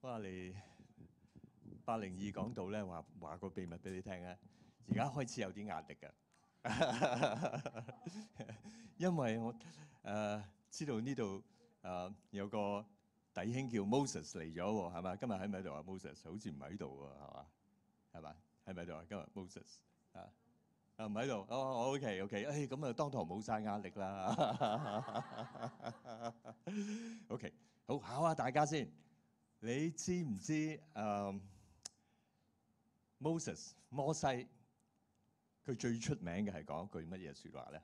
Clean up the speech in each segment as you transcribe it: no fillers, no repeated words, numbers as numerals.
哇！你802講到咧，話個秘密俾你聽啊！而家開始有啲壓力㗎，因為我知道呢度有個弟兄叫 Moses 嚟咗喎，係嘛？今日喺咪喺度啊？Moses 好似唔喺度喎，係嘛？係嘛？喺咪喺度啊？今日 Moses 唔喺度。哦，OK，咁啊當堂冇晒壓力啦。OK， 好考下大家先。你知唔知Moses 摩西佢最出名嘅係講一句乜嘢説話咧？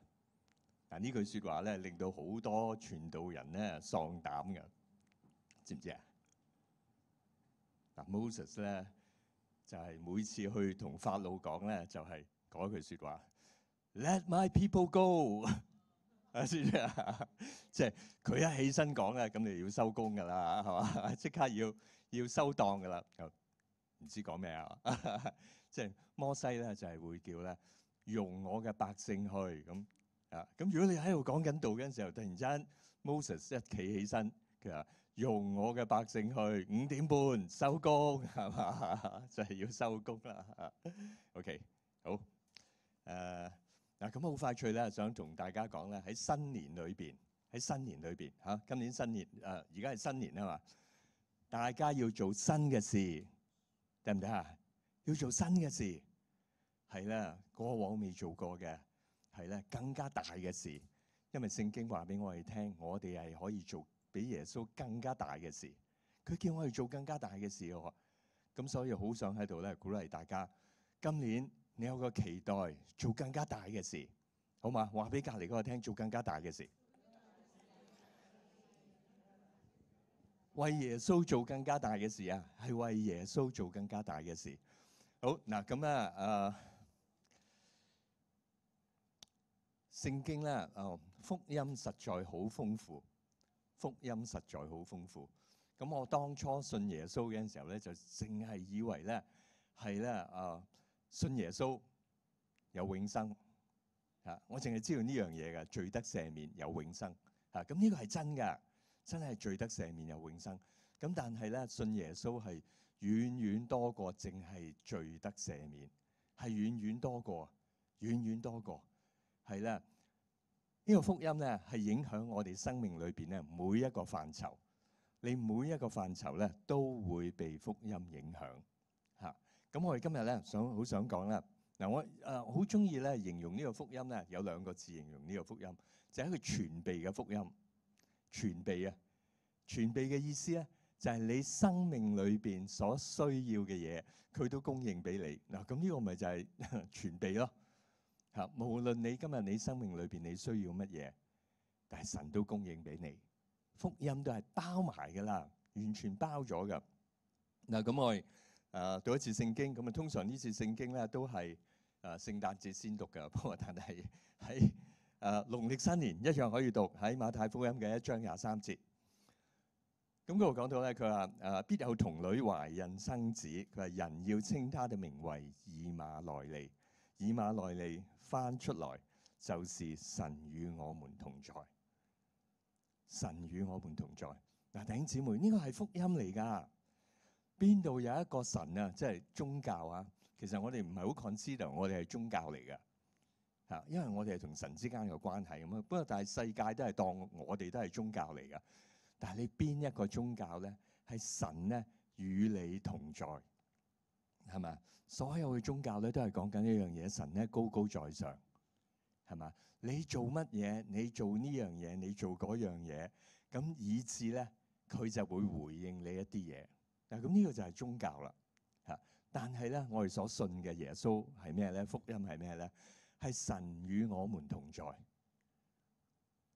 嗱，呢句説話咧令到好多傳道人咧喪膽嘅，知唔知啊？嗱，Moses 咧就係每次去同法老講咧，就係講一句説話 ：Let my people go。知唔知啊？即係佢一起身講咧，咁你要收工㗎啦，係嘛？即刻要收檔㗎啦，唔知講咩啊？即係摩西咧就係會叫咧，容我嘅百姓去咁啊。咁如果你喺度講緊道嗰陣時候，突然間 Moses 一企起身，佢話容我嘅百姓去，5點半收工，係嘛？就係要收工啦。OK， 好嗱，咁好快脆咧，想同大家講咧，喺新年裏邊嚇，今年新年而家係新年啊嘛，大家要做新嘅事，得唔得啊？要做新嘅事，係咧過往未做過嘅，係咧更加大嘅事，因為聖經話俾我哋聽，我哋係可以做比耶穌更加大嘅事。佢叫我哋做更加大嘅事喎，咁所以好想喺度咧鼓勵大家，今年你有個期待，做更加大嘅事，好嘛？話俾隔離嗰個聽，做更加大嘅事，為耶穌做更加大嘅事啊！係為耶穌做更加大嘅事。好嗱，咁啊聖經咧福音實在好豐富，福音實在好豐富。咁我當初信耶穌嘅時候咧，就淨係以為咧係咧信耶穌有永生嚇，我淨係知道呢樣嘢嘅，罪得赦免有永生嚇。咁呢個係真㗎，真係罪得赦免有永生。咁但係咧信耶穌係遠遠多過淨係罪得赦免，係遠遠多過係咧呢個福音咧係影響我哋生命裏邊咧每一個範疇。你每一個範疇咧都會被福音影響嚇。咁我哋今日咧好想講啦。嗱，我好中意咧形容呢個福音咧，有2個字形容呢個福音，就係一個全備嘅福音。全備啊！全備嘅意思咧就係你生命裏邊所需要嘅嘢，佢都供應俾你。嗱，咁呢個咪就係全備咯嚇。無論你今日你生命裏邊你需要乜嘢，但係神都供應俾你。福音都係包埋㗎啦，完全包咗㗎。嗱，咁我哋讀一次聖經，咁啊通常呢次聖經咧都係聖誕節先讀㗎，不過但係喺農曆新年一樣可以讀，喺馬太福音嘅1章23節。咁嗰度講到咧，佢話必有童女懷孕生子，佢話人要稱他的名為以馬內利。以馬內利翻出來就是神與我們同在。神與我們同在。嗱，弟兄姊妹，呢個係福音嚟㗎。邊度有一個神啊？即係宗教啊？其實我哋唔係好 consider 我哋係宗教嚟㗎嚇，因為我哋係同神之間有關係咁啊。不過但係世界都係當我哋都係宗教嚟㗎。但係你邊一個宗教咧？係神咧與你同在，係咪？所有嘅宗教咧都係講緊一樣嘢，神咧高高在上。係嘛？你做乜嘢？你做呢樣嘢，你做嗰樣嘢，咁以致咧，佢就會回應你一啲嘢。嗱，咁呢個就係宗教啦嚇。但係咧，我哋所信嘅耶穌係咩咧？福音係咩咧？係神與我們同在。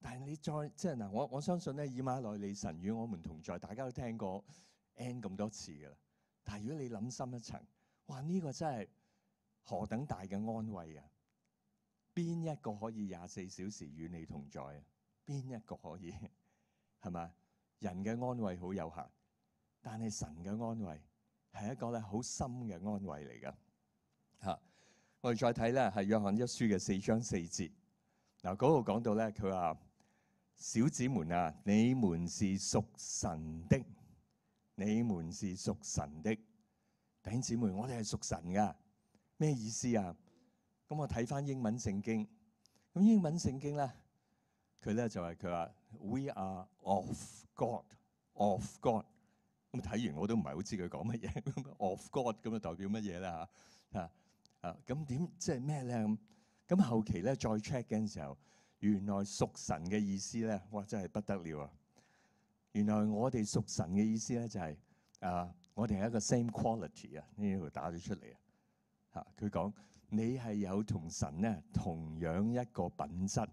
但係你再即係嗱，我相信咧，以馬內利神與我們同在，大家都聽過 N 咁多次㗎啦。但係如果你諗深一層，哇！呢個真係何等大嘅安慰啊！邊一個可以24小時與你同在啊？邊一個可以係嘛？人嘅安慰好有限，但係神嘅安慰係一個咧好深嘅安慰嚟㗎嚇。我哋再睇咧係約翰一書嘅4章4節。嗱，嗰度講到咧，佢話小子們啊，你們是屬神的，你們是屬神的。弟兄姊妹，我哋係屬神噶，咩意思啊？咁我睇翻英文聖經，咁英文聖經咧，佢咧就係佢話 We are of God，of God。咁睇完我都唔係好知佢講乜嘢，of God 咁啊代表乜嘢咧嚇？咁點即係咩咧？咁後期咧再 check 嘅時候，原來屬神嘅意思咧，哇真係不得了啊！原來我哋屬神嘅意思咧就係我哋係一個 same quality 啊，呢度打咗出嚟啊！佢講你係有同神咧同樣一個品質，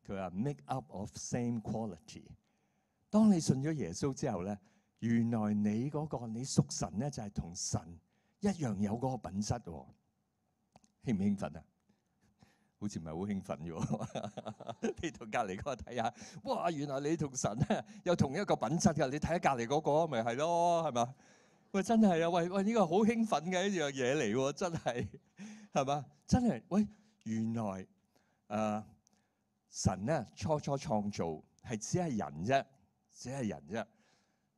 佢話 make up of same quality。當你信咗耶穌之後咧，原來你嗰個你屬神咧就係同神一樣有嗰個品質喎，興唔興奮啊？好似唔係好興奮嘅喎，你同隔離嗰個睇下，哇！原來你同神咧有同一個品質㗎，你睇下隔離嗰個咪係咯，係嘛？喂，真係啊！喂，呢個好興奮嘅一樣嘢嚟喎，真係係嘛？真係喂，原來神咧初創造係只係人啫，只係人啫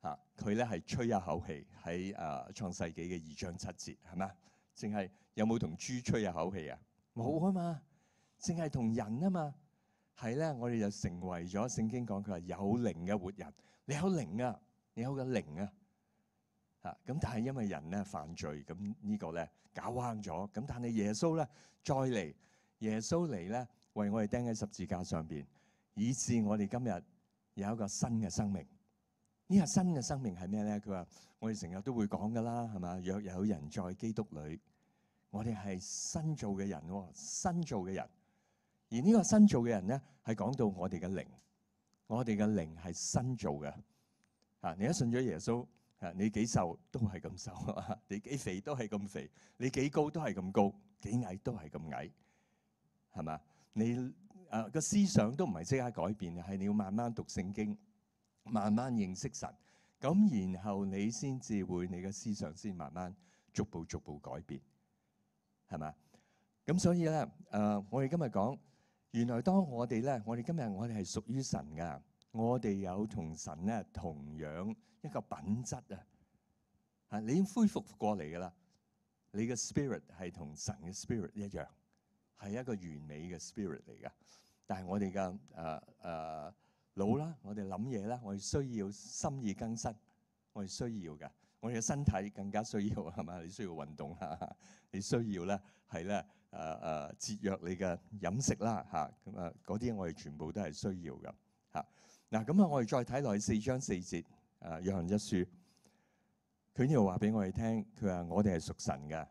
嚇。佢咧係吹一口氣喺創世紀嘅2章7節係嘛？淨係有冇同豬吹一口氣啊？冇啊嘛，淨係同人啊嘛。係咧，我哋就成為咗聖經講佢話有靈嘅活人。你有靈啊，你有個靈啊。咁但係因為人咧犯罪，咁呢個咧搞彎咗。咁但係耶穌咧再嚟，耶穌嚟咧為我哋釘喺十字架上邊，以致我哋今日有一個新嘅生命。呢個新嘅生命係咩咧？佢話我哋成日都會講噶啦，係嘛？若有人在基督裏，我哋係新造嘅人喎，新造嘅人。而呢個新造嘅人咧係講到我哋嘅靈，我哋嘅靈係新造嘅。你一信咗耶穌。你幾瘦都係咁瘦，你幾肥都係咁肥，你幾高都係咁高，幾矮都係咁矮，係嘛？你個思想都唔係即刻改變，係你要慢慢讀聖經，慢慢認識神，咁然後你先至會你嘅思想先慢慢逐步改變，係嘛？咁所以咧，我哋今日講，原來當我哋咧，我哋今日我哋係屬於神噶，我哋有同神咧同樣一個品質啊！你已經恢復過嚟㗎啦，你嘅 spirit 係同神嘅 spirit 一樣，係一個完美嘅 spirit 嚟㗎。但係我哋嘅腦啦，我哋諗嘢啦，我哋需要心意更新，我哋需要㗎。我哋嘅身體更加需要係嘛？你需要運動啦，你需要咧係咧節約你嘅飲食啦嚇。咁嗰啲我哋全部都係需要㗎嚇。嗱咁啊，我哋再睇落去4章4節。約翰一書，佢呢度話俾我哋聽，佢話我哋係屬神嘅，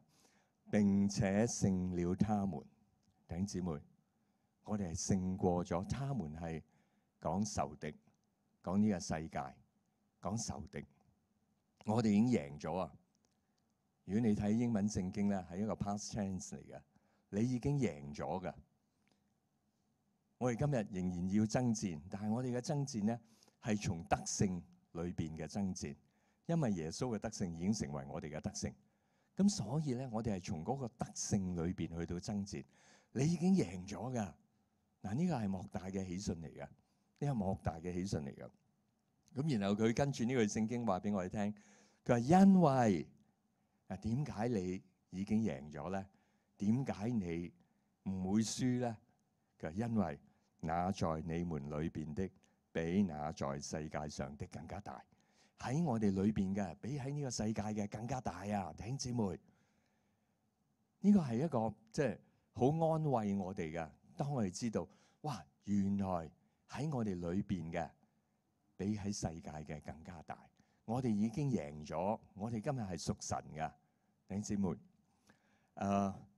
並且勝了他們。弟兄姊妹，我哋係勝過咗，他們係講仇敵，講呢個世界，講仇敵。我哋已經贏咗啊！如果你睇英文聖經咧，係一個 past tense 嚟嘅，你已經贏咗㗎。我哋今日仍然要爭戰，但係我哋嘅爭戰咧係從得勝裏邊嘅爭戰，因為耶穌嘅得勝已經成為我哋嘅得勝，咁所以咧，我哋係從嗰個得勝裏邊去到爭戰。你已經贏咗噶，嗱，呢個係莫大嘅喜訊嚟噶，呢個莫大嘅喜訊嚟噶。咁然後佢跟住呢句聖經話俾我哋聽，佢話因為點解你已經贏咗咧？點解你唔會輸咧？佢話因為那在你們裏邊的，比那在世界上的更加大。喺我哋裏邊嘅，比喺呢個世界嘅更加大啊！弟兄姊妹，呢個係一個即係好安慰我哋嘅。當我哋知道，哇，原來喺我哋裏邊嘅，比喺世界嘅更加大。我哋已經贏咗，我哋今日係屬神嘅。弟兄姊妹，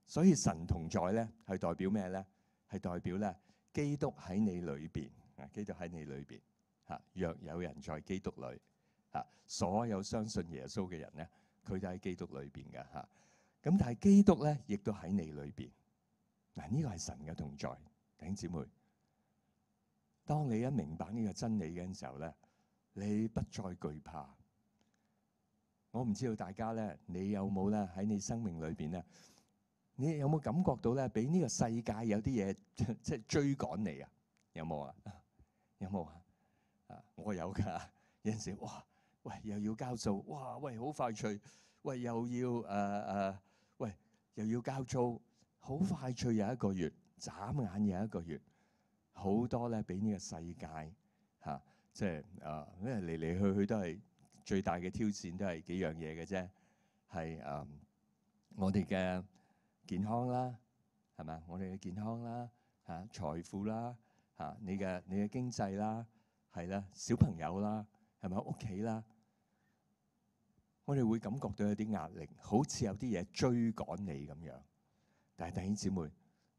所以神同在咧，係代表咩咧？係代表咧，基督喺你裏邊。基督喺你裏邊嚇，若有人在基督裏嚇，所有相信耶穌嘅人咧，佢都喺基督裏邊嘅嚇。咁但係基督咧，亦都喺你裏邊。嗱，呢個係神嘅同在，弟兄姊妹。當你一明白呢個真理嘅時候咧，你不再懼怕。我唔知道大家咧，你有冇咧喺你生命裏邊咧，你有冇感覺到咧，俾呢個世界有啲嘢即係追趕你啊？有冇啊？有冇啊？我有㗎。有陣時，哇！喂又要交數，哇喂好快脆，喂又要喂又要交租，好快脆又一個月，眨眼又一個月，好多咧俾呢個世界嚇，即係因為嚟嚟去去都係最大嘅挑戰，都係幾樣嘢嘅啫，係我哋嘅健康啦，係咪？我哋嘅健康啦，嚇財富啦，嚇你嘅經濟啦，係啦，小朋友啦，係咪？屋企啦，我哋會感覺到有啲壓力，好似有啲嘢追趕你咁樣。但係弟兄姊妹，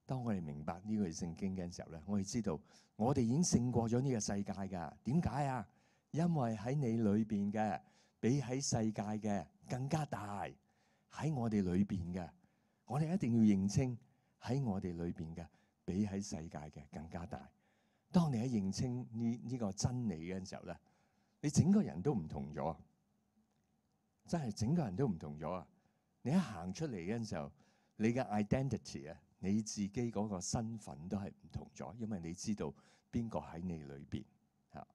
當我哋明白呢句聖經嘅時候咧，我哋知道我哋已經勝過咗呢個世界㗎。點解啊？因為喺你裏邊嘅比喺世界嘅更加大，喺我哋裏邊嘅，我哋一定要認清喺我哋裏邊嘅比喺世界嘅更加大。當你喺認清呢個真理嘅時候咧，你整個人都唔同咗，真係整個人都唔同咗啊！你一行出嚟嘅時候，你嘅 identity 啊，你自己嗰個身份都係唔同咗，因為你知道邊個喺你裏邊嚇。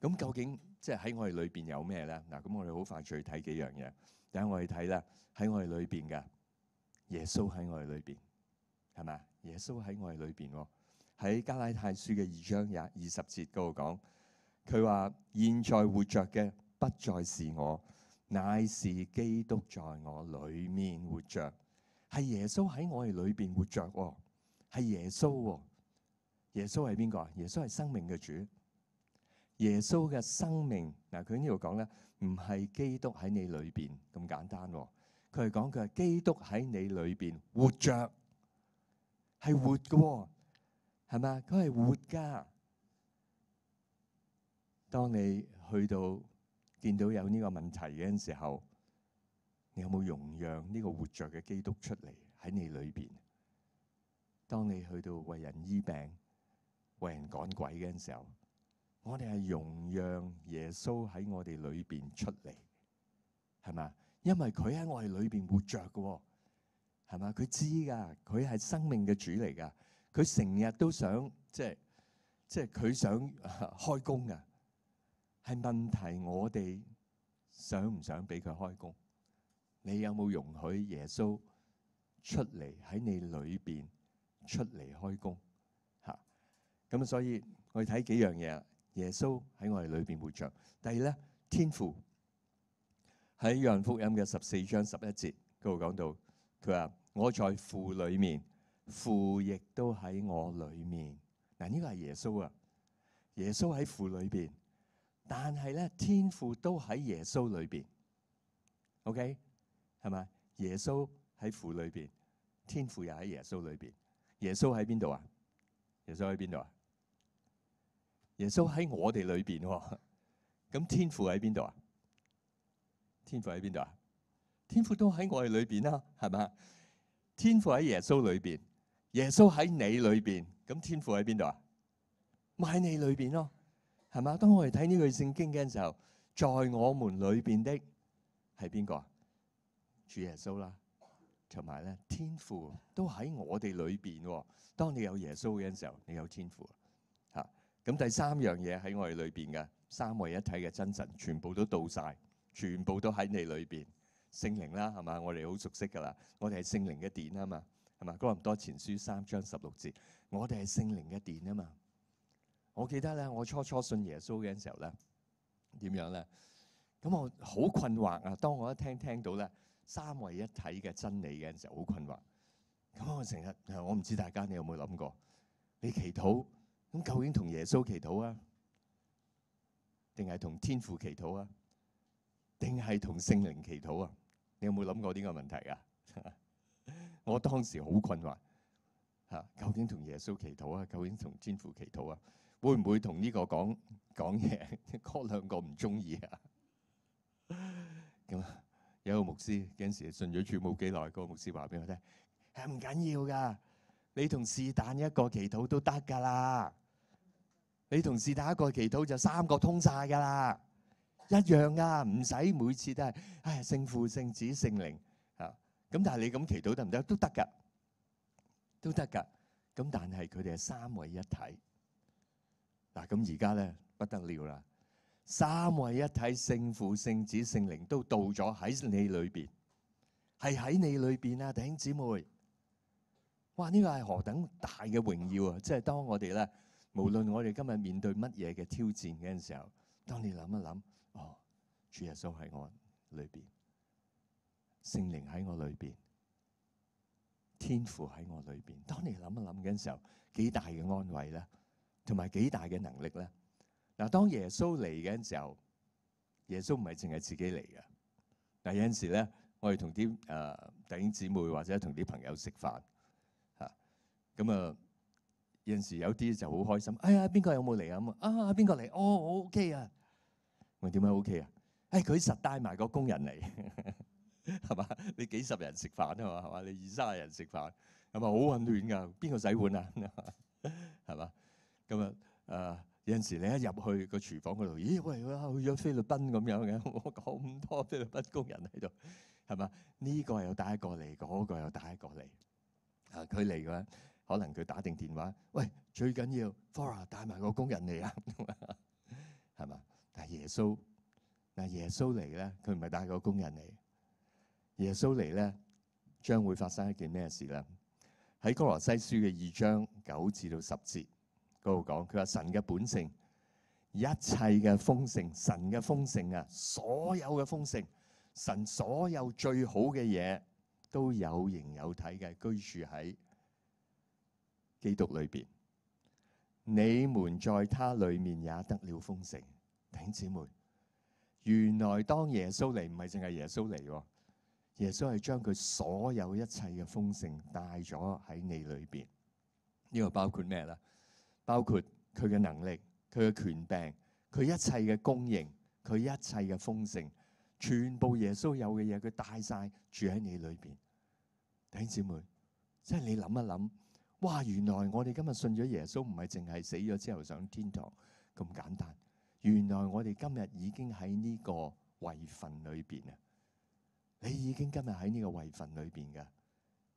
咁究竟即係喺我哋裏邊有咩咧？嗱，咁我哋好快脆睇幾樣嘢。等下我哋睇咧，喺我哋裏邊嘅耶穌喺我哋裏邊，係咪啊？耶穌喺我哋裏邊喎。喺加拉太書嘅2章20節嗰度講，佢話：現在活着嘅不再是我，乃是基督在我裏面活着。係耶穌喺我哋裏邊活着喎，係耶穌喎。耶穌係邊個啊？耶穌係生命嘅主。耶穌嘅生命嗱，佢呢度講咧，唔係基督喺你裏邊咁簡單喎。佢係講佢係基督喺你裏邊活着，係活嘅喎，係咪啊？佢係活㗎。當你去到見到有呢個問題嘅時候，你有冇容讓呢個活着嘅基督出嚟喺你裏邊？當你去到為人醫病、為人趕鬼嘅時候，我哋係容讓耶穌喺我哋裏邊出嚟，係咪？因為佢喺我哋裏邊活着嘅，係咪？佢知㗎，佢係生命嘅主嚟㗎。佢成日都想即係佢想開工㗎。係問題，我哋想唔想俾佢開工？你有冇容許耶穌出嚟喺你裏邊出嚟開工？嚇！咁所以我哋睇幾樣嘢。耶穌喺我哋裏邊活着。第二咧，天父喺約翰福音嘅14章11節嗰度講到，佢話：我在父裏面，父亦都喺我裏面。嗱，呢個係耶穌啊！耶穌喺父裏邊。但係咧，天父都喺耶穌裏邊 ，OK 係咪？耶穌喺父裏邊，天父又喺耶穌裏邊。耶穌喺邊度啊？耶穌喺邊度啊？耶穌喺我哋裏邊喎。咁天父喺邊度啊？天父喺邊度啊？天父都喺我哋裏邊啦，係咪？天父喺耶穌裏邊，耶穌喺你裏邊，咁天父喺邊度啊？咪喺你裏邊咯。係嘛？當我哋睇呢句聖經嘅時候，在我們裏邊的係邊個啊？主耶穌啦，同埋咧天父都喺我哋裏邊。當你有耶穌嘅時候，你有天父嚇。咁第三樣嘢喺我哋裏邊嘅三位一體嘅真神，全部都到晒，全部都喺你裏邊。聖靈啦，係嘛？我哋好熟悉噶啦，我哋係聖靈嘅殿啊嘛，係嘛？哥林多前書3章16節，我哋係聖靈嘅殿啊嘛。我記得咧，我初信耶穌嘅時候咧，點樣咧？咁我好困惑啊！當我一聽到咧三位一體嘅真理嘅時候，好困惑。咁我成日，我唔知大家你有冇諗過？你祈禱咁究竟同耶穌祈禱啊，定係同天父祈禱啊，定係同聖靈祈禱啊？你有冇諗過呢個問題啊？我當時好困惑嚇，究竟同耶穌祈禱啊，究竟同天父祈禱啊？會唔會同呢個講嘢？嗰兩個唔中意啊？咁有個牧師嗰陣時信咗主冇幾耐，個牧師話俾我聽：係唔緊要㗎，你同是但一個祈禱都得㗎啦。你同是但一個祈禱就3個通晒㗎啦，一樣㗎，唔使每次都係聖父、聖子、聖靈嚇。咁但係你咁祈禱得唔得？都得㗎，都得㗎。咁但係佢哋係三位一體。嗱，咁而家咧不得了啦！三位一體聖父、聖子、聖靈都到咗喺你裏邊，係喺你裏邊啊，弟兄姊妹！哇！呢個係何等大嘅榮耀啊！即係當我哋咧，無論我哋今日面對乜嘢嘅挑戰嘅陣時候，當你諗一諗，哦，主耶穌喺我裏邊，聖靈喺我裏邊，天父喺我裏邊。當你諗一諗嘅時候，幾大嘅安慰咧，同埋幾大嘅能力咧。嗱，當耶穌嚟嘅時候，耶穌唔係淨係自己嚟嘅。嗱，有陣時咧，我哋同啲弟兄姊妹或者同啲朋友食飯嚇，咁啊有陣時有啲就好開心。哎呀，邊個有冇嚟啊？啊，邊個嚟？哦，我 OK 啊。我點解 OK 啊？佢實帶埋個工人嚟，係嘛？你幾十人食飯啊嘛，係嘛？你20-30人食飯，係咪好混亂㗎？邊個洗碗啊？係嘛？咁啊有陣時你一入去個廚房嗰度，咦喂，去咗菲律賓咁樣嘅，我咁多菲律賓工人喺度，係嘛？呢個又帶一個嚟，嗰個又帶一個嚟。佢嚟嘅話，可能佢打定電話，喂，最緊要 Flora 帶埋個工人嚟啊，係嘛？但係耶穌嚟咧，佢唔係帶個工人嚟。耶穌嚟咧，將會發生一件咩事咧？喺哥羅西書嘅2章9至10節嗰度講，佢話神嘅本性，一切嘅豐盛，神嘅豐盛啊，所有嘅豐盛，神所有最好嘅嘢都有形有體嘅居住喺基督裏邊。你們在他裏面也得了豐盛。弟兄姊妹，原來當耶穌嚟，唔係淨係耶穌嚟喎，耶穌係將佢所有一切嘅豐盛帶咗喺你裏邊。呢個包括咩咧？包括佢嘅能力、佢嘅權柄、佢一切嘅供應、佢一切嘅豐盛，全部耶穌有嘅嘢，佢帶晒住喺你裏邊。弟兄姊妹，即係你諗一諗，哇！原來我哋今日信咗耶穌，唔係淨係死咗之後上天堂咁簡單。原來我哋今日已經喺呢個位份裏邊啊！你已經今日喺呢個位份裏邊嘅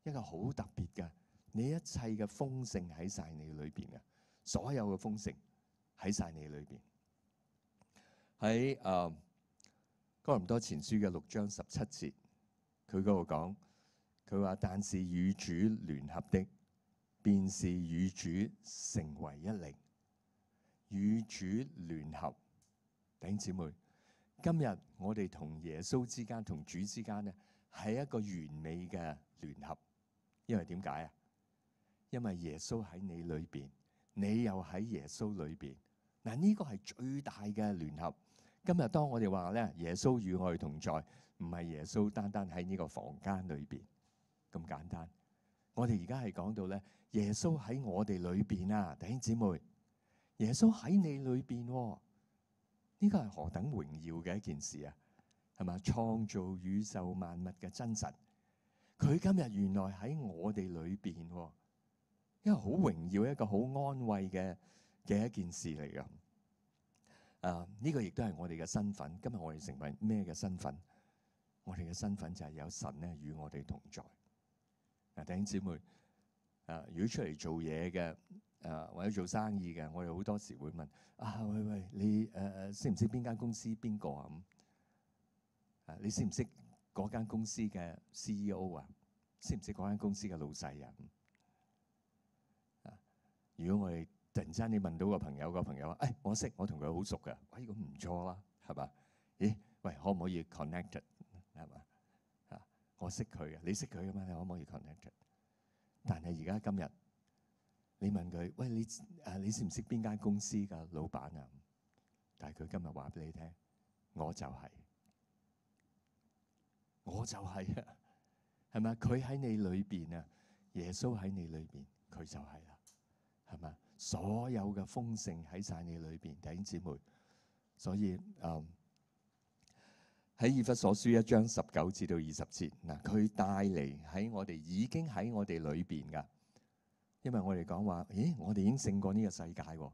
一個好特別嘅，你一切嘅豐盛喺晒你裏邊嘅，所有嘅豐盛喺晒你裏邊。喺哥林多前書嘅6章17節，佢嗰度講，佢話：但是與主聯合的，便是與主成為一靈。與主聯合，弟兄姊妹，今日我哋同耶穌之間、同主之間咧，係一個完美嘅聯合。因為點解啊？因為耶穌喺你裏邊，你又喺耶穌裏邊。嗱，呢個係最大嘅聯合。今日當我哋話咧，耶穌與我哋同在，唔係耶穌單單喺呢個房間裏邊咁簡單。我哋而家係講到咧，耶穌喺我哋裏邊啊，弟兄姊妹。耶穌喺你裏邊，呢個係何等榮耀嘅一件事啊？係嘛？創造宇宙萬物嘅真神，佢今日原來喺我哋裏邊，一個好榮耀、一個好安慰嘅一件事嚟噶。呢個亦都係我哋嘅身份。今日我哋成為咩嘅身份？我哋嘅身份就係有神咧與我哋同在。弟兄姊妹，如果出嚟做嘢嘅。或者做生意嘅，我哋好多時會問：喂，你識唔識邊間公司邊個啊？咁你識唔識嗰間公司嘅 CEO 啊？識唔識嗰間公司嘅老細啊？如果我哋突然之間你問到個朋友話：我識，我同佢好熟嘅，喂，咁唔錯啦，係嘛？咦，喂，可唔可以 connected 係嘛？我識佢嘅，你識佢嘅嘛？你可唔可以 connected？ 但係而家今日。你問佢：喂，你識唔識邊間公司嘅老闆啊？但係佢今日話俾你聽，我就係啊，係咪？佢喺你裏邊啊，耶穌喺你裏邊，佢就係啦，係咪？所有嘅豐盛喺晒你裏邊，弟兄姊妹。所以喺以弗所書1章19至20節，嗱，佢帶嚟喺我哋已經喺我哋裏邊噶。因為我哋講話，咦，我哋已經勝過呢個世界喎。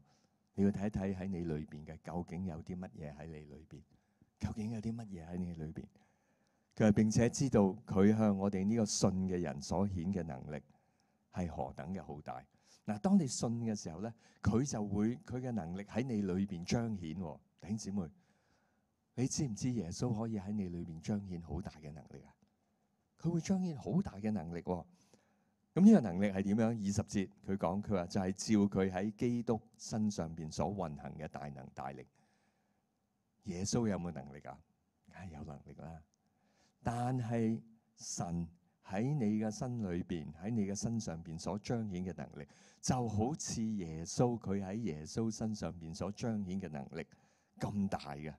你要睇一睇喺你裏邊嘅，究竟有啲乜嘢喺你裏邊？究竟有啲乜嘢喺你裏邊？佢話並且知道佢向我哋呢個信嘅人所顯嘅能力係何等嘅好大。嗱，當你信嘅時候咧，佢嘅能力喺你裏邊彰顯。弟兄姊妹，你知唔知耶穌可以喺你裏邊彰顯好大嘅能力啊？佢會彰顯好大嘅能力喎。咁呢個能力係點樣？20節佢講，佢話就係照佢喺基督身上邊所運行嘅大能大力。耶穌有冇能力啊？梗係有能力啦。但係神喺你嘅身裏邊，喺你嘅身上邊所彰顯嘅能力，就好似耶穌佢喺耶穌身上邊所彰顯嘅能力咁大嘅。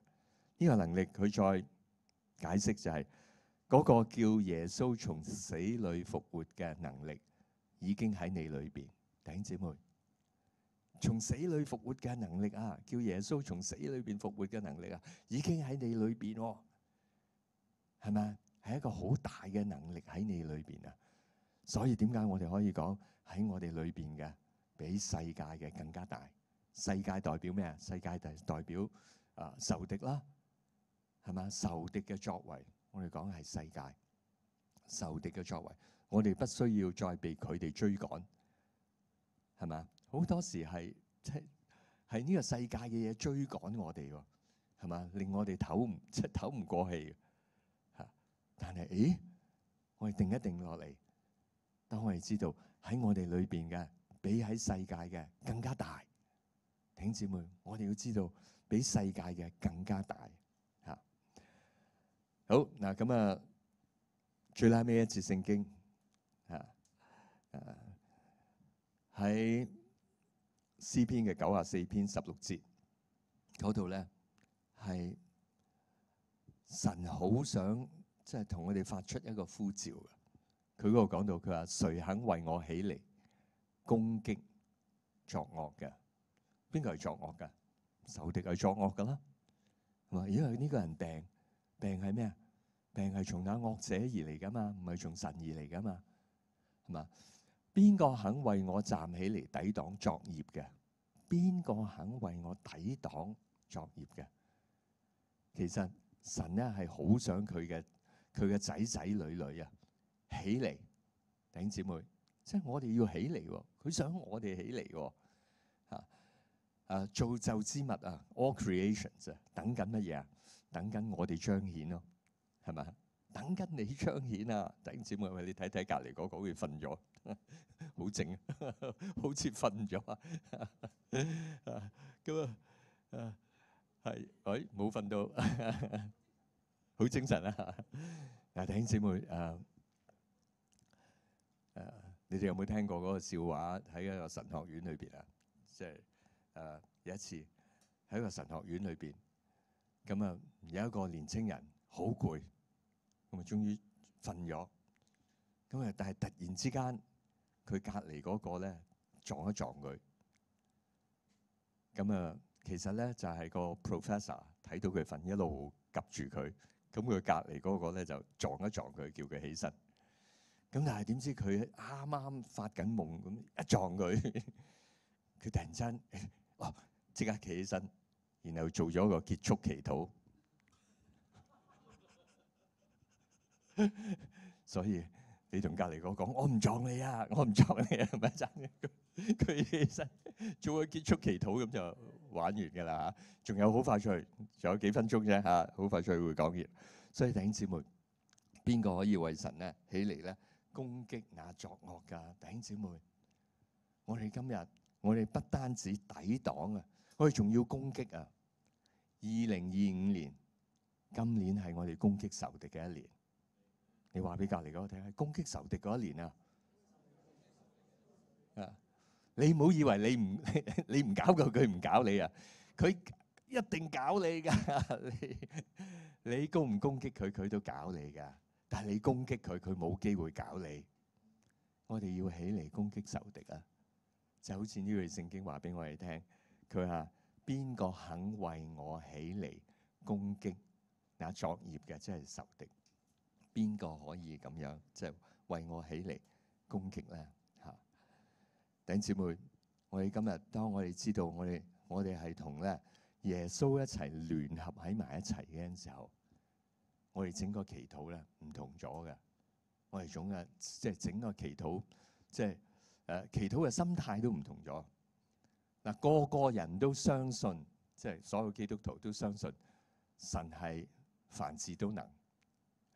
呢個能力佢再解釋就係嗰個叫耶穌從死裏復活嘅能力，已經喺你裏邊。弟兄姊妹，從死裏復活嘅能力啊，叫耶穌從死裏邊復活嘅能力啊，已經喺你裏邊喎，係咪？係一個好大嘅能力喺你裏邊啊。所以點解我哋可以講喺我哋裏邊嘅比世界嘅更加大？世界代表咩啊？世界代表仇敵啦，係嘛？仇敵嘅作為，我哋講係世界仇敵嘅作為，我哋不需要再被佢哋追趕，係嘛？好多時係呢個世界嘅嘢追趕我哋喎，係嘛？令我哋唞唔過氣嚇。但係我哋定一定落嚟，當我哋知道喺我哋裏邊嘅比喺世界嘅更加大。弟兄姊妹，我哋要知道比世界嘅更加大嚇。好嗱，咁啊，最拉尾一節聖經嚇，喺詩篇嘅94篇16節嗰度咧，係神好想即係同我哋發出一個呼召嘅。佢嗰度講到，佢話誰肯為我起嚟攻擊作惡嘅？邊個係作惡㗎？仇敵係作惡㗎啦。係嘛？因為呢個人病係咩啊？病係從那惡者而嚟㗎嘛，唔係從神而嚟㗎嘛。係嘛？邊個肯為我站起嚟抵擋作孽嘅？邊個肯為我抵擋作孽嘅？其實神咧係好想佢嘅仔仔女女啊起嚟，弟兄姊妹，即係我哋要起嚟喎。佢想我哋起嚟喎。造就之物啊 ，all creations 啊，等緊乜嘢啊？等緊我哋彰顯咯，係咪？等緊你彰顯啊！弟兄姊妹，你睇睇隔離嗰個好似瞓咗，好靜，好似瞓咗啊！咁啊，係，喂，冇瞓到，好精神啊！嗱，弟兄姊妹，你哋有冇聽過嗰個笑話？喺一個神學院裏邊啊，即係有一次喺一個神學院裏邊，咁啊有一個年青人好攰，咁啊終於瞓咗，咁啊但係突然之間佢隔離嗰個咧撞一撞佢，咁啊其實咧就係個 professor 睇到佢瞓，一路及住佢，咁佢隔離嗰個咧就撞一撞佢，叫佢起身。咁但係點知佢啱啱發緊夢，咁一撞佢，佢突然間即刻企起身，然後做咗個結束祈禱。所以你同隔離嗰個講：我唔撞你啊，我唔撞你啊，係咪真嘅？佢起身做個結束祈禱，咁就玩完㗎啦嚇。仲有好快出去，仲有幾分鐘啫嚇，好快出去會講完。所以弟兄姊妹，邊個可以為神咧起嚟咧攻擊那作惡㗎？弟兄姊妹，我哋今日我哋不單止抵擋啊，我哋仲要攻擊啊！2025年，今年係我哋攻擊仇敵嘅一年。你話俾隔離嗰個聽，係攻擊仇敵嗰一年啊！你唔好以為你唔搞佢唔搞你啊！佢一定搞你㗎。你攻唔攻擊佢，佢都搞你㗎。但係你攻擊佢，佢冇機會搞你。我哋要起嚟攻擊仇敵啊！就好似呢句聖經話俾我哋聽，佢話邊個肯為我起嚟攻擊那作孽嘅，即係仇敵？邊個可以咁樣即係為我起嚟攻擊咧？嚇！弟兄姊妹，我哋今日當我哋知道我哋係同咧耶穌一齊聯合喺埋一齊嘅時候，我哋整個祈禱咧唔同咗嘅。我哋即係整個祈禱，即係祈禱嘅心態都唔同咗。嗱，個個人都相信，即係所有基督徒都相信神係凡事都能，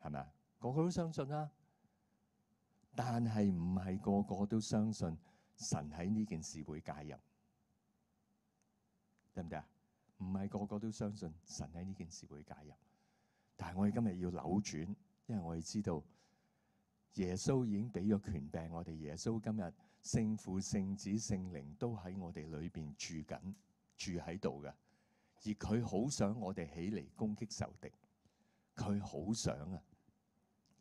係咪啊？個個都相信啦，但係唔係個個都相信神喺呢件事會介入，得唔得啊？唔係個個都相信神喺呢件事會介入，但係我哋今日要扭轉，因為我哋知道耶穌已經俾咗權柄我哋，耶穌今日聖父、聖子、聖靈都喺我哋裏邊住緊，住喺度嘅，而佢好想我哋起嚟攻擊仇敵，佢好想啊！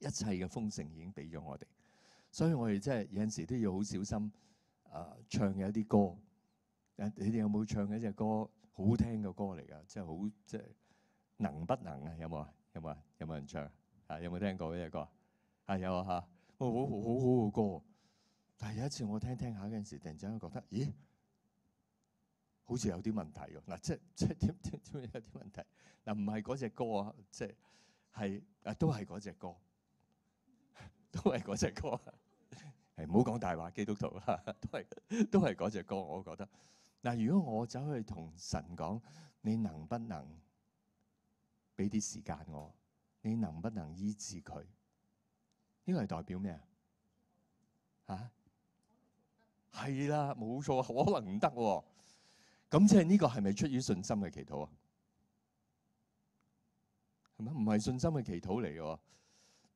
一切嘅豐盛已經俾咗我哋，所以我哋真係有陣時都要好小心唱嘅一啲歌。你哋有冇唱嘅一隻歌？好聽嘅歌嚟㗎，即係好即係能不能啊？有冇啊？有冇啊？有冇人唱啊？有冇聽過呢隻歌啊？有啊嚇！好好嘅歌。但係有一次我聽下嗰陣時，突然之間覺得，咦，好似有啲問題喎。嗱，即係點有啲問題？嗱，唔係嗰隻歌啊，即係都係嗰隻歌，都係嗰隻歌。係唔好講大話，基督徒都係嗰隻歌。我覺得嗱，如果我走去同神講，你能不能俾啲時間我？你能不能醫治佢？呢個係代表咩啊？嚇？係啦，冇錯，可能唔得喎。咁即係呢個係咪出於信心嘅祈禱啊？係咪？唔係信心嘅祈禱嚟嘅。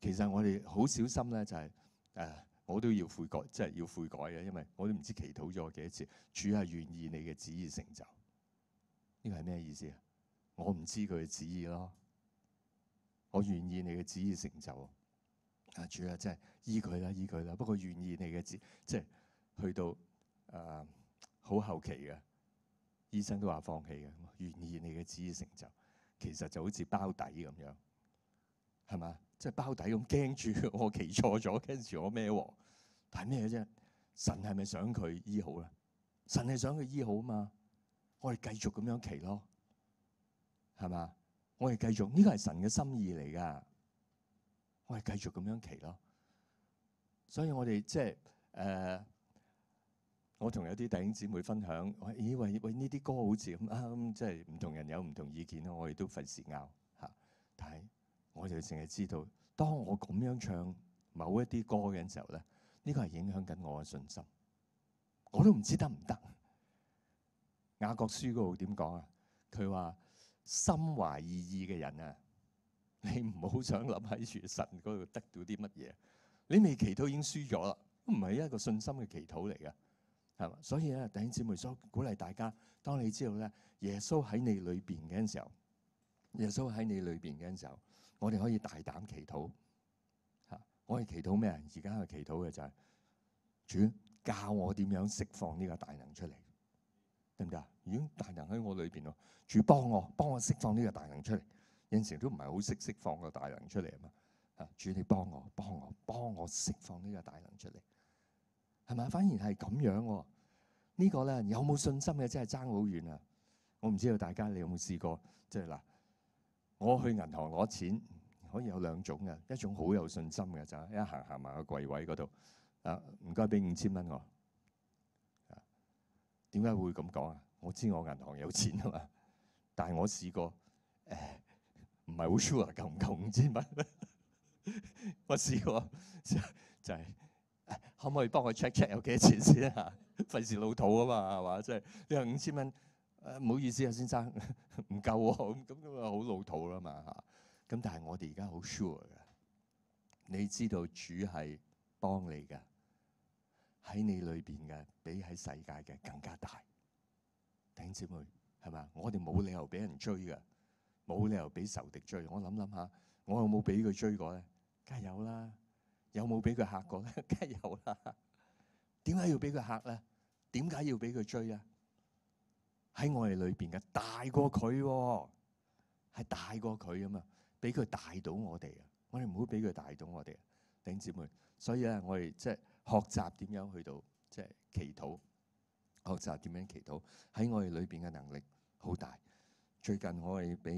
其實我哋好小心咧，就係我都要悔改，即係要悔改嘅，因為我都唔知祈禱咗幾多次。主係願意你嘅旨意成就，呢個係咩意思啊？我唔知佢嘅旨意咯，我願意你嘅旨意成就。主啊，即係醫佢啦。不過願意你嘅旨，即係去到好後期嘅，醫生都話放棄嘅。願意你嘅旨意成就，其實就好似包底咁樣，係嘛？即係包底咁，驚住我祈錯咗，驚住我孭鑊。但係咩啫？神係咪想佢醫好咧？神係想佢醫好啊嘛。我哋繼續咁樣祈咯，係嘛？我哋繼續，呢個係神嘅心意嚟㗎。我哋繼續咁樣祈咯。所以我哋即係我同有啲弟兄姊妹分享，咦喂呢啲歌好似咁啱，即係唔同人有唔同意見咯。我哋都費事拗嚇，但係我哋淨係知道，當我咁樣唱某一啲歌嘅時候咧，呢個係影響緊我嘅信心。我都唔知得唔得。雅各書嗰度點講啊？佢話心懷二意嘅人啊，你唔好想諗喺住神嗰度得到啲乜嘢。你未祈禱已經輸咗啦，唔係一個信心嘅祈禱嚟嘅，係嘛？所以咧，弟兄姊妹，所鼓勵大家，當你知道咧，耶穌喺你裏邊嘅時候，耶穌喺你裏邊嘅時候，我哋可以大膽祈禱嚇。我哋祈禱咩啊？而家嘅祈禱嘅就係主教我點樣釋放呢個大能出嚟，得唔得啊？已經大能喺我裏邊咯，主幫我釋放呢個大能出嚟。有陣時都唔係好識釋放個大能出嚟啊嘛。主你幫我釋放呢個大能出嚟，係咪？反而係咁樣喎。呢個咧有冇信心嘅真係爭好遠啊！我唔知道大家你有冇試過，即係嗱，我去銀行攞錢可以有兩種嘅，一種好有信心嘅就係一行埋個櫃位嗰度，唔該俾5000蚊我。點解會咁講啊？我知我銀行有錢啊嘛，但係我試過唔係好 sure 夠唔夠5000蚊。我試過就係可唔可以幫我 check 有幾多錢先啊？費事老土啊嘛，係嘛？即係你話5000蚊，唔好意思啊，先生唔夠喎，咁啊好老土啦嘛嚇。咁但係我哋而家好 sure 嘅，你知道主係幫你嘅，喺你裏邊嘅比喺世界嘅更加大。弟兄姊妹係嘛？我哋冇理由俾人追嘅，冇理由俾仇敵追。我諗下，我有冇俾佢追過咧？梗係有啦。有冇俾佢嚇過咧？梗係有啦。點解要俾佢嚇咧？點解要俾佢追啊？喺我哋裏邊嘅大過佢喎，係大過佢啊嘛，俾佢大到我哋啊！我哋唔好俾佢大到我哋啊，弟兄姊妹。所以咧，我哋即係學習點樣去到即係祈禱，學習點樣祈禱喺我哋裏邊嘅能力好大。最近我係俾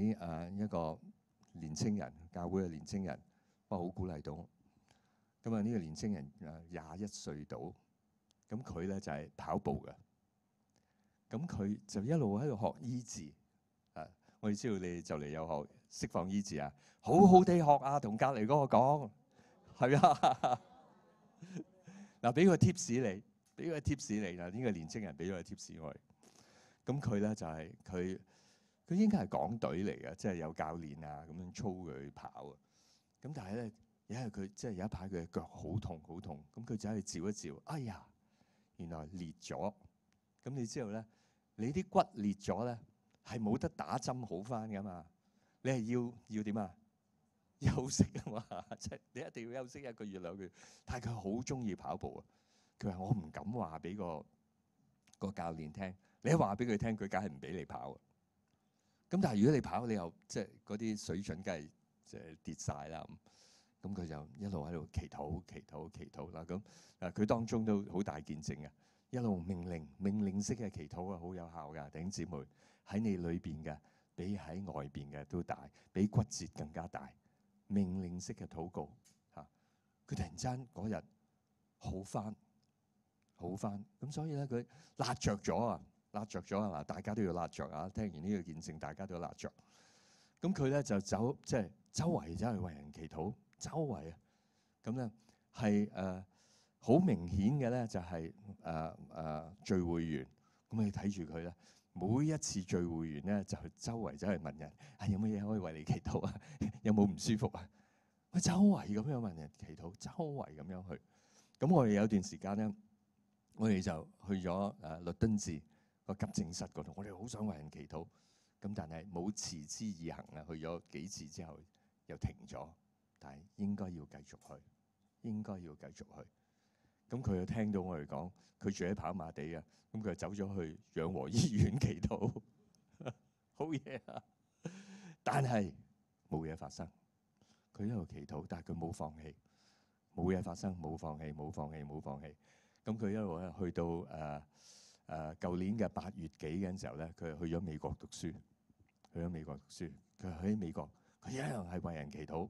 一個年青人，教會嘅年青人，我好鼓勵到。咁啊，呢個年青人21歲到，咁佢咧就係跑步嘅。咁佢就一路喺度學醫治，我哋知道你哋就嚟有學釋放醫治啊，好好地學啊，同隔離嗰個講，係啊。嗱，俾個 tips 你，俾個 tips 你嗱，呢個年青人俾咗個 tips 我哋。咁佢咧就係佢應該係港隊嚟嘅，即係有教練啊咁樣操佢跑啊。咁但係咧，因為佢即係有一排佢嘅腳好痛好痛，咁佢就去照一照，哎呀，原來裂咗。咁你知道咧，你啲骨裂咗咧係冇得打針好翻噶嘛？你係要點啊？休息啊嘛，即係你一定要休息1個月2個月。但係佢好中意跑步啊！佢話我唔敢話俾個教練聽，你一話俾佢聽，佢梗係唔俾你跑啊！咁但係如果你跑，你又即係嗰啲水準梗係即係跌晒啦。咁佢就一路喺度祈禱啦。咁佢當中都好大見證嘅，一路命令式嘅祈禱啊，好有效㗎。弟兄姊妹，喺你裏邊嘅比喺外邊嘅都大，比骨折更加大。命令式嘅禱告嚇，佢突然間嗰日好翻。咁所以咧佢辣着咗啊！嗱，大家都要辣着啊！聽完呢個見證，大家都要辣着。咁佢咧就走，即係周圍走去為人祈禱，周圍啊。咁咧係好明顯嘅咧，就係聚會員。咁你睇住佢咧，每一次聚會員咧就周圍走去問人：有乜嘢可以為你祈禱啊？有冇唔舒服啊？佢周圍咁樣問人祈禱，周圍咁樣去。咁我哋有段時間咧，我哋就去咗律敦治個急症室嗰度，我哋好想為人祈禱，咁但係冇持之以恆啊！去咗幾次之後又停咗，但係應該要繼續去。咁佢又聽到我哋講，佢住喺跑馬地啊，咁佢就走咗去養和醫院祈禱，好嘢啊！但係冇嘢發生，佢一路祈禱，但係佢冇放棄，冇嘢發生，冇放棄。咁佢一路咧去到舊年嘅8月幾嘅時候咧，佢去咗美國讀書。佢喺美國，佢一樣係為人祈禱，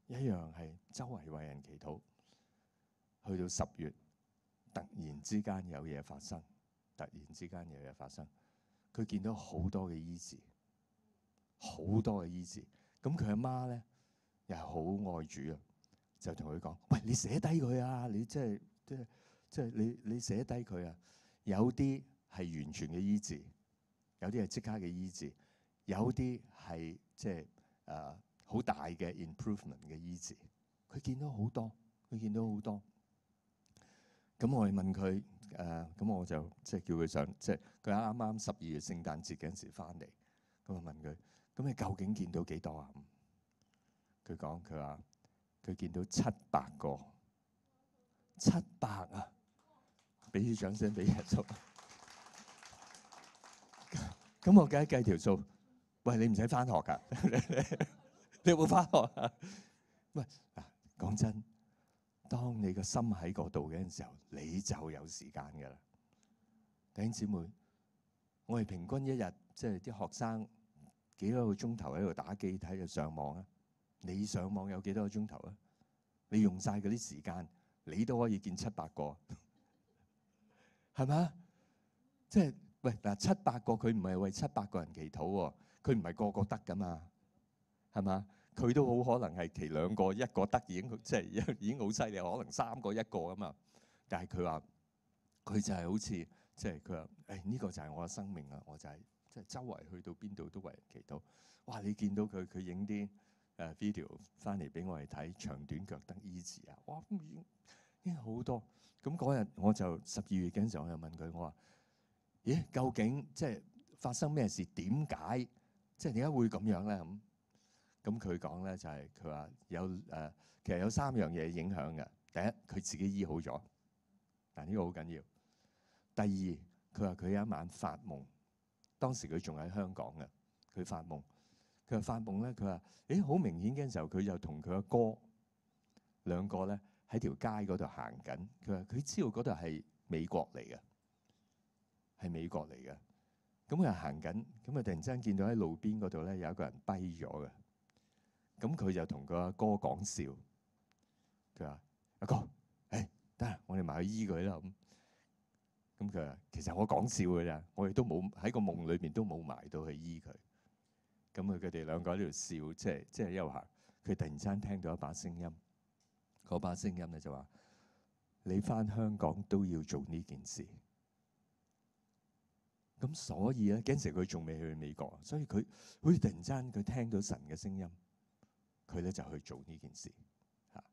一樣係周圍為人祈禱。去到10月，突然之間有嘢發生。佢見到好多嘅醫治。咁佢阿媽咧又係好愛主啊，就同佢講：喂，你寫低佢啊！你即係你寫低佢啊！有啲係完全嘅醫治，有啲係即刻嘅醫治，有啲係即係好大嘅 improvement 嘅醫治。佢見到好多。咁我哋問佢咁我就即係叫佢上，即係佢啱啱12月聖誕節嗰陣時翻嚟。咁我問佢：咁你究竟見到幾多啊？佢話佢見到700個，700啊！俾啲掌聲俾耶穌。咁我計條數，喂，你唔使翻學㗎？你有冇翻學啊？喂，嗱，講真，當你個心喺嗰度嘅時候，你就有時間㗎啦。弟兄姊妹，我哋平均一日即係啲學生幾多個鐘頭喺度打機睇住上網啊？你上網有幾多個鐘頭啊？你用晒嗰啲時間，你都可以見700個，係咪？即係喂嗱，700個佢唔係為700個人祈禱喎，佢唔係個個得噶嘛，係嘛？佢都好可能係其2個1個得已經即係已經好犀利，可能3個1個啊嘛。但係佢話佢就係好似即係佢話呢個就係我嘅生命啊！我就係即係周圍去到邊度都為人祈禱。哇！你見到佢影啲video 翻嚟俾我哋睇，長短腳得醫治啊！哇，已經好多。咁嗰日我就12月嗰陣時候，我就問佢，我話：咦，究竟即係發生咩事？點解即係點解會咁樣咧？咁佢講咧就係佢話有其實有3樣嘢影響嘅。第一，佢自己醫好咗，但呢個好緊要。第二，佢話佢有一晚發夢，當時佢仲喺香港嘅，佢發夢。佢話發夢咧，佢話好明顯嘅時候，佢就同佢阿哥2個咧喺條街嗰度行緊。佢話佢知道嗰度係美國嚟嘅，咁佢行緊，咁啊突然之間見到喺路邊嗰度咧有一個人跛咗嘅。咁佢就同佢阿哥講笑，佢話：阿哥，得，我哋埋去醫佢啦。咁佢話：其實我講笑嘅咋，我哋都冇喺個夢裏邊都冇埋到去醫佢。咁佢哋兩個喺度笑，即係一路行。佢突然間聽到一把聲音，嗰把聲音咧就話：你返香港都要做呢件事。咁所以咧，嗰陣時佢仲未去美國，所以佢好似突然間佢聽到神嘅聲音，佢咧就去做呢件事嚇。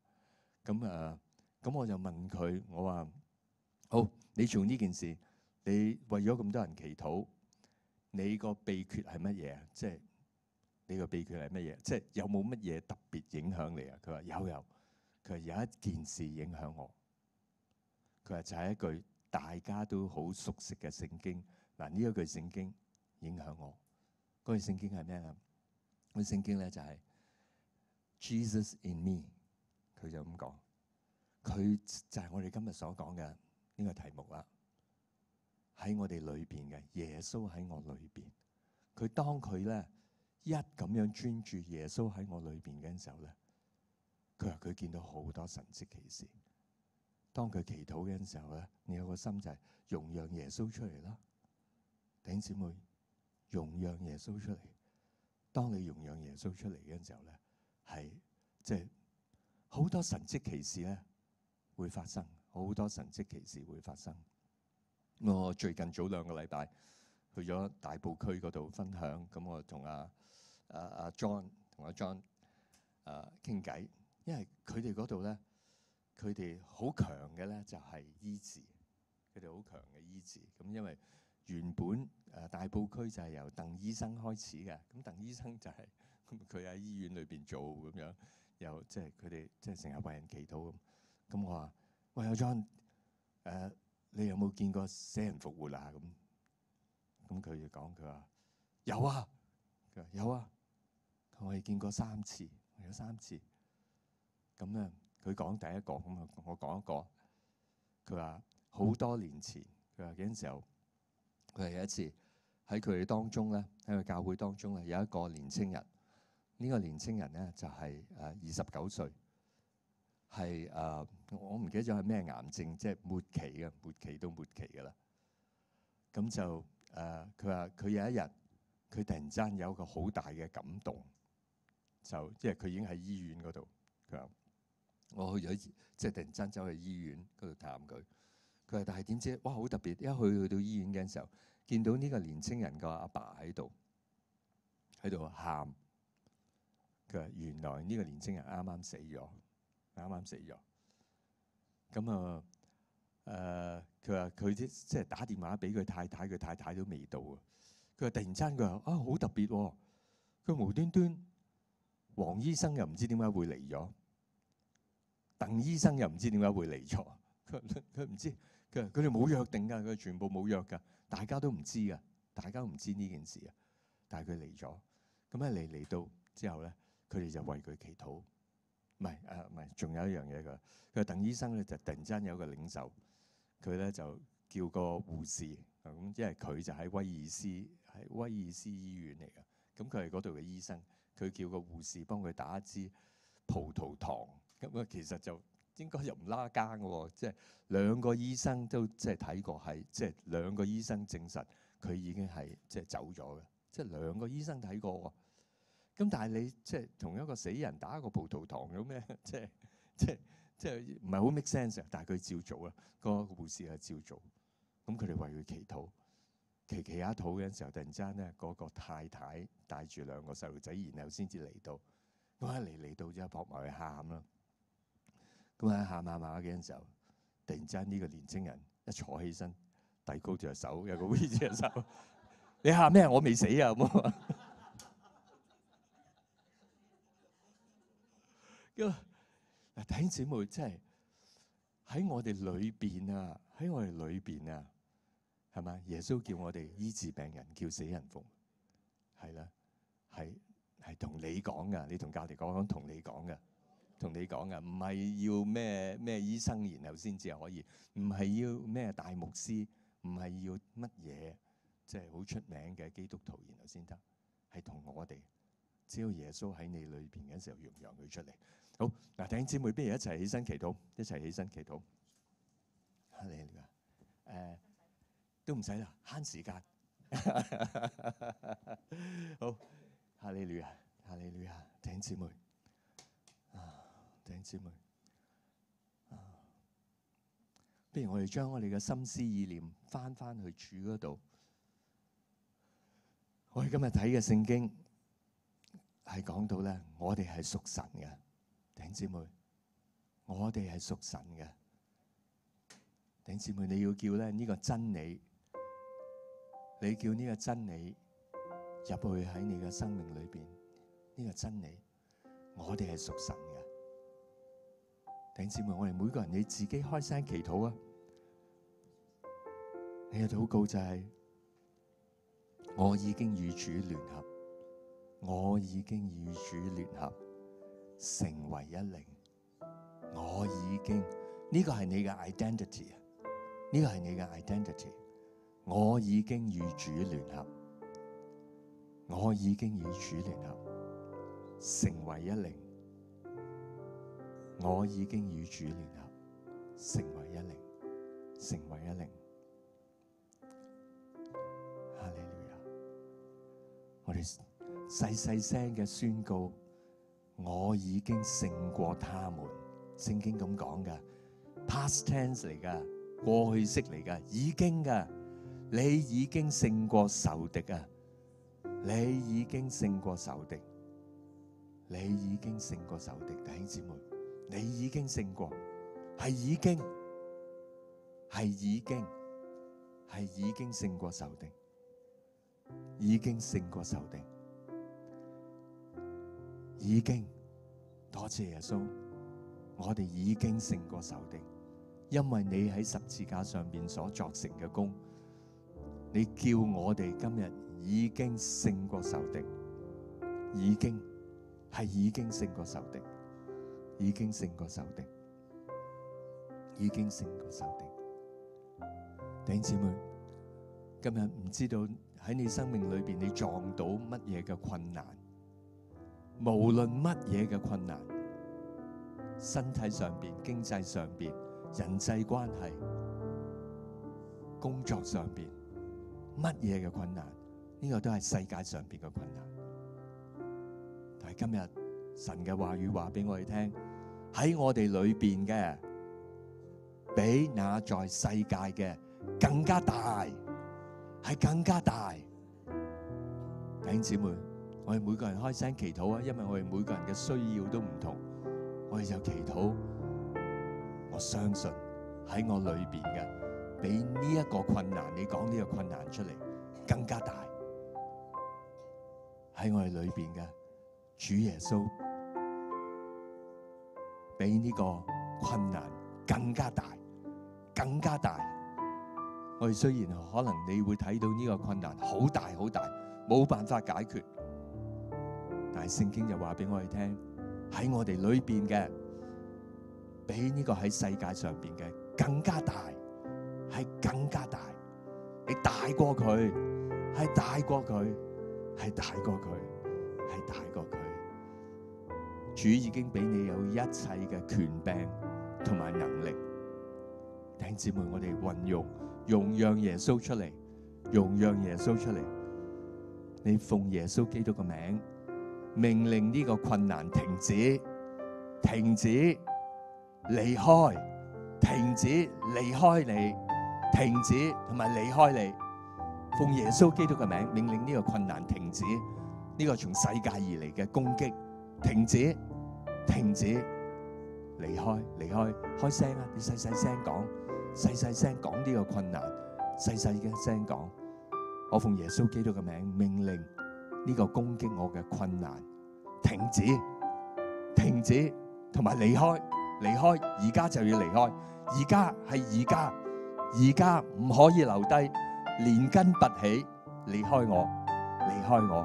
咁我就問佢，我話：好，你做呢件事，你為咗咁多人祈禱，你個秘訣係乜嘢啊？即係你個秘訣係乜嘢？即係有冇乜嘢特別影響你啊？佢話有，佢話有一件事影響我。佢話就係一句大家都好熟悉嘅聖經。嗱，呢一句聖經影響我。嗰句聖經係咩啊？嗰句聖經咧就係 Jesus in me。佢就咁講，佢就係我哋今日所講嘅呢個題目啦。喺我哋裏邊嘅耶穌喺我裏邊。佢當佢咧一咁樣專注耶穌喺我裏邊嘅時候咧，佢話佢見到好多神蹟奇事。當佢祈禱嘅時候咧，你有個心就係容讓耶穌出嚟啦。弟兄姊妹，容讓耶穌出嚟。當你容讓耶穌出嚟嘅時候咧，係即係好多神蹟奇事咧會發生，好多神蹟奇事會發生。我最近早2個禮拜去咗大埔區嗰度分享，咁我同阿 John 傾偈，因為佢哋嗰度咧，佢哋好強嘅咧就係醫治，佢哋好強嘅醫治。咁因為原本大埔區就係由鄧醫生開始嘅，咁鄧醫生就係佢喺醫院裏邊做咁樣，又即係佢哋即係成日為人祈禱咁。咁我話：喂，阿 John，你有冇見過死人復活啊？咁佢就講，佢話有啊，佢話有啊，我哋見過3次，有3次。咁咧，佢講第一個，咁我講一個。佢話好多年前，佢話嗰陣時候，佢係有一次喺佢哋當中咧，喺個教會當中咧，有一個年青人。呢個年青人咧就係29歲，係我唔記得咗係咩癌症，即係末期嘅，末期到末期嘅啦。咁就佢話佢有一日，佢突然間有個好大嘅感動，就即係佢已經喺醫院嗰度。佢話我去咗，即係突然間走去醫院嗰度探佢。佢話但係點知哇好特別，一去到醫院嘅時候，見到呢個年青人個阿爸喺度喊。佢話原來呢個年青人啱啱死咗，啱啱死咗。咁佢話佢即係打電話俾佢太太，佢太太都未到啊。佢話突然間佢話啊好特別喎，佢無端端黃醫生又唔知點解會嚟咗，鄧醫生又唔知點解會嚟咗。佢唔知，佢話佢哋冇約定㗎，佢全部冇約㗎，大家都唔知㗎，大家都唔知呢件事啊。但係佢嚟咗，咁嚟到之後咧，佢哋就為佢祈禱。唔係，仲有一樣嘢㗎。佢話鄧醫生咧就突然間有個領袖，佢咧就叫個護士咁，因為佢就喺威爾斯醫院嚟嘅。咁佢係嗰度嘅醫生，佢叫個護士幫佢打一支葡萄糖。咁啊，其實就應該又唔拉更嘅喎，即係2個醫生都即係睇過，係即係2個醫生證實佢已經係即係走咗嘅，即係2個醫生睇過喎。咁但係你即係同一個死人打一個葡萄糖有咩？即係唔係好 make sense 啊？但係佢照做啦，個護士係照做。咁佢哋為佢祈禱，祈下禱嘅時候，突然之間咧，嗰個太太帶住2個細路仔，然後先至嚟到。咁一嚟到之後，撲埋去喊啦。咁喺喊嘅時候，突然之間呢個年青人一坐起身，遞高隻手，有個 V 字嘅手，你喊咩？我未死啊！咁弟兄姊妹，即係喺我哋裏邊啊，喺我哋裏邊啊，係嘛？耶穌叫我哋醫治病人，叫死人復活，係啦，係同你講噶，你同教練講，同你講噶，同你講噶，唔係要咩醫生然後先至可以，唔係要咩大牧師，唔係要乜嘢即係好出名嘅基督徒然後先得，係同我哋。只要耶穌喺你裏邊嘅時候，容讓佢出嚟。好嗱，弟兄姊妹，不如一齊起身祈禱，一齊起身祈禱。都唔使啦，慳時間。好，哈利路亞，哈利路亞，弟兄姊妹弟兄姊妹不如我哋將我哋嘅心思意念翻去主嗰度。我哋今日睇嘅聖經係講到咧，我哋係屬神嘅，弟兄姊妹，我哋係屬神嘅。弟兄姊妹，你要叫咧呢個真理，你叫呢個真理入去喺你嘅生命裏邊，呢個真理，我哋係屬神嘅。弟兄姊妹，我哋每個人你自己開聲祈禱啊！你嘅禱告就係：我已經與主聯合，我已經與主聯合，成為一靈。我已經，呢個係你嘅 identity 啊！呢個係你嘅 identity。我已經與主聯合，我已經與主聯合，成為一靈。我已經與主聯合，成為一靈，成為一靈。哈利路亞！我哋細聲嘅宣告，我已經勝過他們。聖經咁講㗎 ，past tense 嚟㗎，過去式嚟㗎，已經㗎。你已經勝過仇敵啊！你已經勝過仇敵，你已經勝過仇敵，弟兄姊妹。你已經勝過，係已經勝過仇敵，已經勝過仇敵，已經。多謝耶穌，我哋已經勝過仇敵，因為你喺十字架上邊所作成嘅功，你叫我哋今日已經勝過仇敵，已經勝過仇敵。已經勝過仇敵，已經勝過仇敵。弟兄姊妹，今日唔知道喺你生命裏邊，你撞到乜嘢嘅困難？無論乜嘢嘅困難，身體上邊、經濟上邊、人際關係、工作上邊，乜嘢嘅困難？呢個都係世界上邊嘅困難。但係今日神嘅話語話俾我哋聽，喺我哋裏邊嘅，比那在世界嘅更加大，係更加大。弟兄姊妹，我哋每個人開聲祈禱啊，因為我哋每個人嘅需要都唔同，我哋就祈禱。我相信喺我裏邊嘅，比呢一個困難，你講呢個困難出嚟更加大。喺我哋裏邊嘅主耶穌，比呢個困難更加大，更加大。我哋雖然可能你會睇到呢個困難好大好大，冇辦法解決，但係聖經就話俾我哋聽，喺我哋裏邊嘅，比呢個喺世界上邊嘅更加大，係更加大。你大過佢，係大過佢，係大過佢，係大過佢。主已經俾你有一切嘅權柄同埋能力。弟兄姊妹，我哋運用容讓耶穌出嚟，容讓耶穌出嚟。你奉耶穌基督嘅名，命令呢個困難停止，停止離開，停止離開你，停止同埋離開你。奉耶穌基督嘅名，命令呢個困難停止，呢個從世界而嚟嘅攻擊停止，停止，離開，離開，開聲啊！你細細聲講，細細聲講呢個困難，細細嘅聲講。我奉耶穌基督嘅名，命令呢個攻擊我嘅困難停止，停止，同埋離開，離開，而家就要離開，而家係而家，而家唔可以留低，連根拔起，離開我，離開我，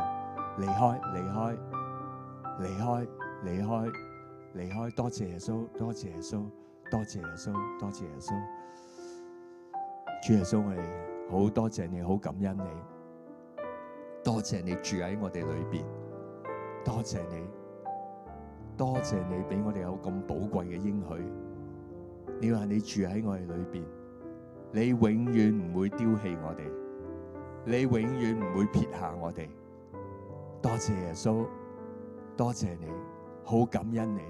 離開，離開，離開，離開，離開。多謝耶穌，多謝耶穌，多謝耶穌，多謝耶穌。主耶穌，我哋好多謝你，好感恩你，多謝你住喺我哋裏邊，多謝你，多謝你俾我哋有咁寶貴嘅應許。你話你住喺我哋裏邊，你永遠唔會丟棄我哋，你永遠唔會撇下我哋。多謝耶穌，多謝你，好感恩你，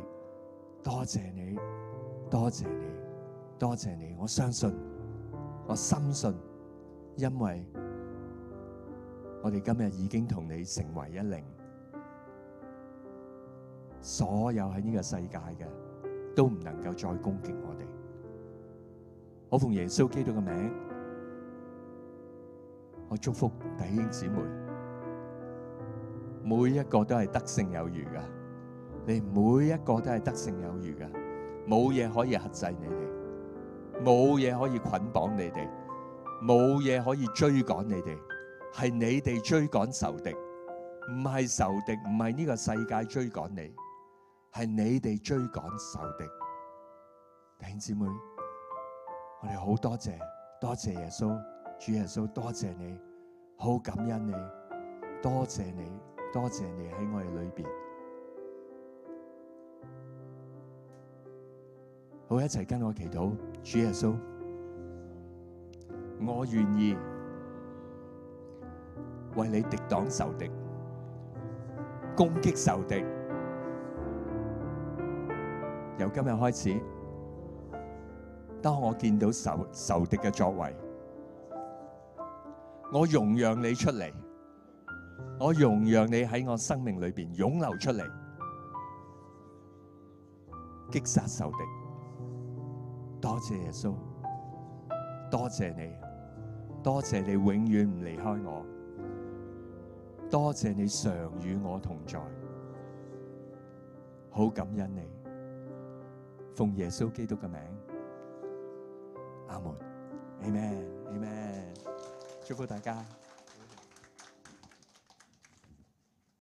多謝你，多謝你，多謝你。我相信，我深信，因為我哋今日已經同你成為一靈，所有喺呢個世界嘅都唔能夠再攻擊我哋。我奉耶穌基督嘅名，我祝福弟兄姊妹，每一個都係得勝有餘噶，你每一個都係得勝有餘噶，冇嘢可以克制你哋，冇嘢可以捆綁你哋，冇嘢可以追趕你哋，係你哋追趕仇敵，唔係仇敵，唔係呢個世界追趕你，係你哋追趕仇敵。弟兄姊妹，我哋好多謝，多謝耶穌，主耶穌，多謝你，好感恩你，多謝你，多謝你喺我哋裏邊。好，一齊跟我祈禱，主耶穌，我願意為你敵擋仇敵，攻擊仇敵。由今日開始，當我見到仇敵嘅作為，我容讓你出嚟，我容讓你喺我生命裏邊湧流出嚟，擊殺仇敵。多謝耶穌，多謝你，多謝你永遠唔離開我，多謝你常與我同在，好感恩你。奉耶穌基督嘅名，阿門，阿們，阿們，祝福大家。